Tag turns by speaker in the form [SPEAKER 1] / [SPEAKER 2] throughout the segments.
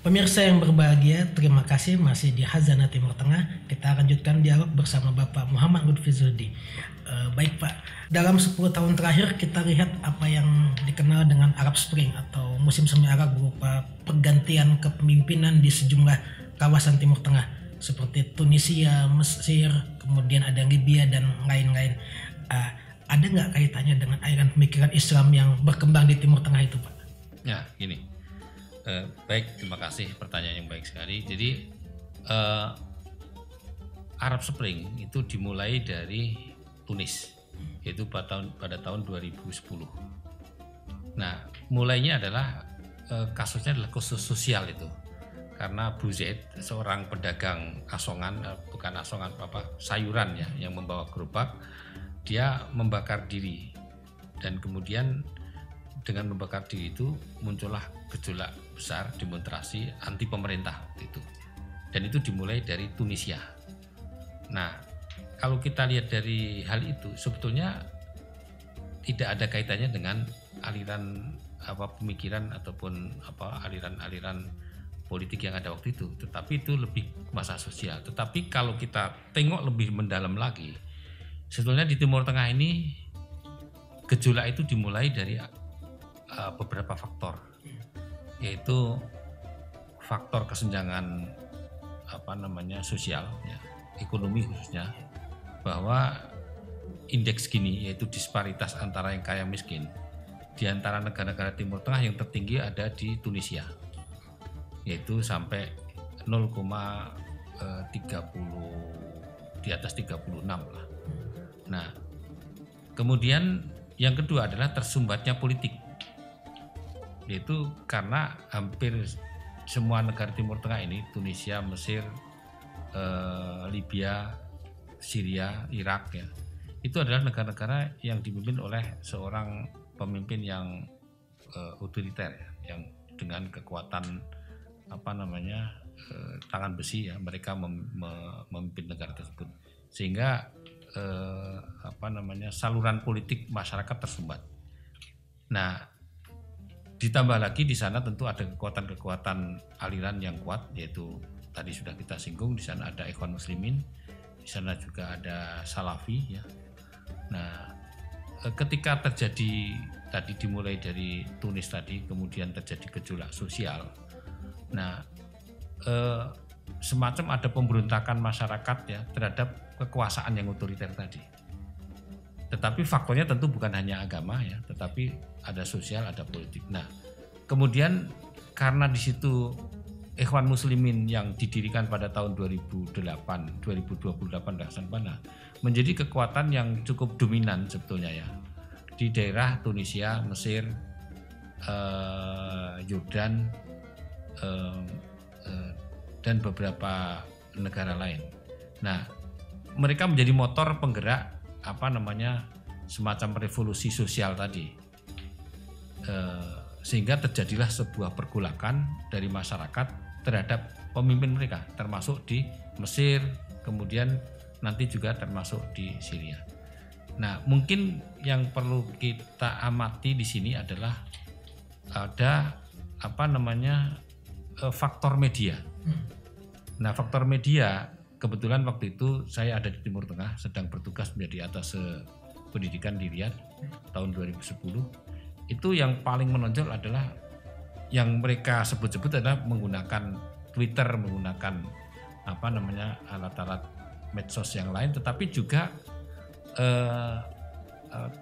[SPEAKER 1] Pemirsa yang berbahagia, terima kasih masih di Khazanah Timur Tengah. Kita lanjutkan dialog bersama Bapak Muhammad Lutfi Zudi. Baik Pak, dalam 10 tahun terakhir kita lihat apa yang dikenal dengan Arab Spring atau musim semi Arab berupa pergantian kepemimpinan di sejumlah kawasan Timur Tengah seperti Tunisia, Mesir, kemudian ada Libya dan lain-lain. Ada nggak kaitannya dengan aliran pemikiran Islam yang berkembang di Timur Tengah itu Pak?
[SPEAKER 2] Ya, gini. Baik, terima kasih, pertanyaan yang baik sekali. Jadi Arab Spring itu dimulai dari Tunis, yaitu pada tahun 2010. Nah, mulainya adalah kasusnya adalah kasus sosial itu, karena Abu Zaid, seorang pedagang asongan, bukan asongan sayuran ya, yang membawa gerobak, dia membakar diri, dan kemudian dengan membakar diri itu muncullah gejolak besar, demonstrasi anti pemerintah waktu itu, dan itu dimulai dari Tunisia. Nah, kalau kita lihat dari hal itu sebetulnya tidak ada kaitannya dengan aliran pemikiran ataupun aliran-aliran politik yang ada waktu itu, tetapi itu lebih masa sosial. Tetapi kalau kita tengok lebih mendalam lagi, sebetulnya di Timur Tengah ini gejolak itu dimulai dari beberapa faktor, yaitu faktor kesenjangan sosial ya, ekonomi khususnya, bahwa indeks Gini, yaitu disparitas antara yang kaya miskin di antara negara-negara Timur Tengah, yang tertinggi ada di Tunisia, yaitu sampai 0,30, di atas 36 lah. Nah, kemudian yang kedua adalah tersumbatnya politik, yaitu karena hampir semua negara Timur Tengah ini, Tunisia, Mesir, Libya, Syria, Irak ya, itu adalah negara-negara yang dipimpin oleh seorang pemimpin yang otoriter ya, yang dengan kekuatan tangan besi ya, mereka memimpin negara tersebut, sehingga saluran politik masyarakat tersumbat. Nah, ditambah lagi di sana tentu ada kekuatan-kekuatan aliran yang kuat, yaitu tadi sudah kita singgung, di sana ada Ikhwan Muslimin, di sana juga ada Salafi ya. Nah, ketika terjadi tadi dimulai dari Tunis tadi, kemudian terjadi gejolak sosial. Nah, semacam ada pemberontakan masyarakat ya terhadap kekuasaan yang otoriter tadi. Tetapi faktornya tentu bukan hanya agama ya, tetapi ada sosial, ada politik. Nah, kemudian karena di situ Ikhwan Muslimin yang didirikan pada tahun 2028 Hasan menjadi kekuatan yang cukup dominan sebetulnya ya di daerah Tunisia, Mesir, Yordan, dan beberapa negara lain. Nah, mereka menjadi motor penggerak semacam revolusi sosial tadi, sehingga terjadilah sebuah pergolakan dari masyarakat terhadap pemimpin mereka, termasuk di Mesir, kemudian nanti juga termasuk di Syria. Nah, mungkin yang perlu kita amati di sini adalah ada faktor media. Nah, faktor media, kebetulan waktu itu saya ada di Timur Tengah, sedang bertugas menjadi atas pendidikan di Riyadh tahun 2010. Itu yang paling menonjol adalah yang mereka sebut-sebut adalah menggunakan Twitter, menggunakan alat-alat medsos yang lain, tetapi juga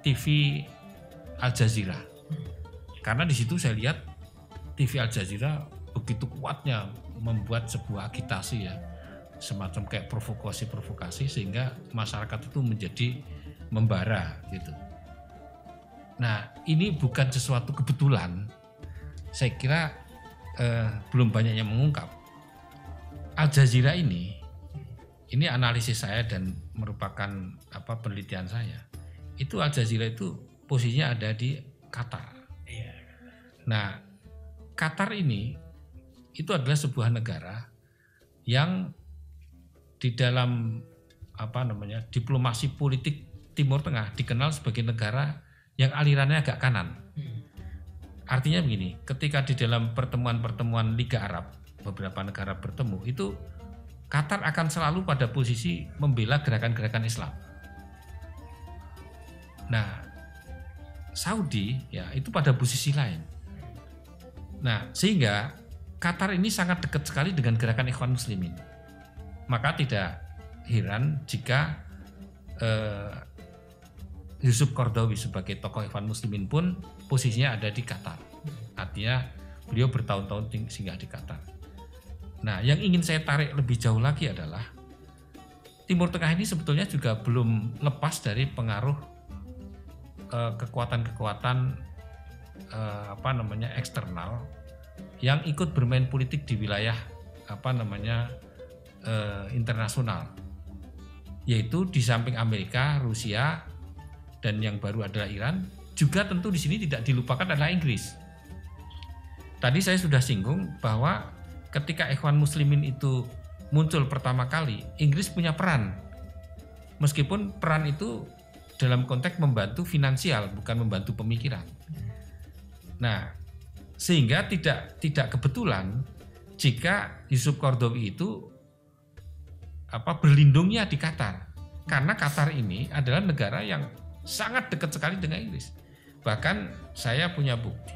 [SPEAKER 2] TV Al Jazeera. Karena di situ saya lihat TV Al Jazeera begitu kuatnya membuat sebuah agitasi ya, semacam kayak provokasi sehingga masyarakat itu menjadi membara gitu. Nah, ini bukan sesuatu kebetulan. Saya kira belum banyak yang mengungkap. Al Jazeera ini analisis saya dan merupakan penelitian saya. Itu Al Jazeera itu posisinya ada di Qatar. Nah, Qatar ini itu adalah sebuah negara yang di dalam diplomasi politik Timur Tengah dikenal sebagai negara yang alirannya agak kanan. Artinya begini, ketika di dalam pertemuan-pertemuan Liga Arab, beberapa negara bertemu, itu Qatar akan selalu pada posisi membela gerakan-gerakan Islam. Nah, Saudi ya itu pada posisi lain. Nah, sehingga Qatar ini sangat dekat sekali dengan gerakan Ikhwan Muslimin. Maka tidak heran jika Yusuf Qaradawi sebagai tokoh Ikhwan Muslimin pun posisinya ada di Qatar. Artinya beliau bertahun-tahun singgah di Qatar. Nah, yang ingin saya tarik lebih jauh lagi adalah Timur Tengah ini sebetulnya juga belum lepas dari pengaruh kekuatan-kekuatan eksternal yang ikut bermain politik di wilayah internasional. Yaitu di samping Amerika, Rusia, dan yang baru adalah Iran, juga tentu di sini tidak dilupakan adalah Inggris. Tadi saya sudah singgung bahwa ketika Ikhwan Muslimin itu muncul pertama kali, Inggris punya peran. Meskipun peran itu dalam konteks membantu finansial, bukan membantu pemikiran. Nah, sehingga tidak kebetulan jika Yusuf Qaradawi itu berlindungnya di Qatar. Karena Qatar ini adalah negara yang sangat dekat sekali dengan Inggris. Bahkan saya punya bukti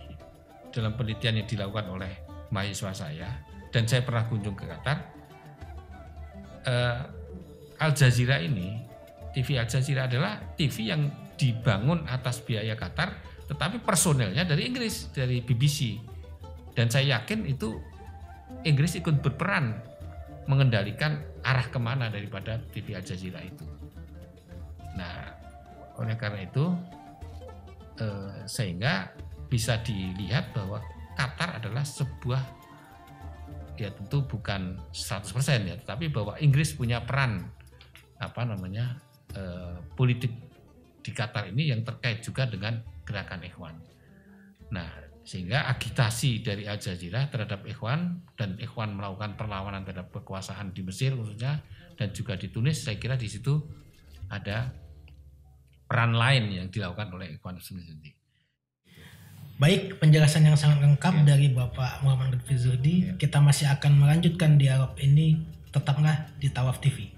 [SPEAKER 2] dalam penelitian yang dilakukan oleh mahasiswa saya, dan saya pernah kunjung ke Qatar. Al Jazeera ini, TV Al Jazeera adalah TV yang dibangun atas biaya Qatar, tetapi personelnya dari Inggris, dari BBC. Dan saya yakin itu Inggris ikut berperan mengendalikan arah kemana daripada TV Al Jazeera itu. Nah, oleh karena itu sehingga bisa dilihat bahwa Qatar adalah sebuah, ya tentu bukan 100% ya, tetapi bahwa Inggris punya peran politik di Qatar ini yang terkait juga dengan gerakan Ikhwan. Nah, sehingga agitasi dari Al Jazeera terhadap Ikhwan, dan Ikhwan melakukan perlawanan terhadap kekuasaan di Mesir khususnya dan juga di Tunis, saya kira di situ ada peran lain yang dilakukan oleh Ikhwan sendiri.
[SPEAKER 1] Baik, penjelasan yang sangat lengkap dari Bapak Muhammad Lutfi Zuhdi. Kita masih akan melanjutkan dialog ini, tetaplah di Tawaf TV.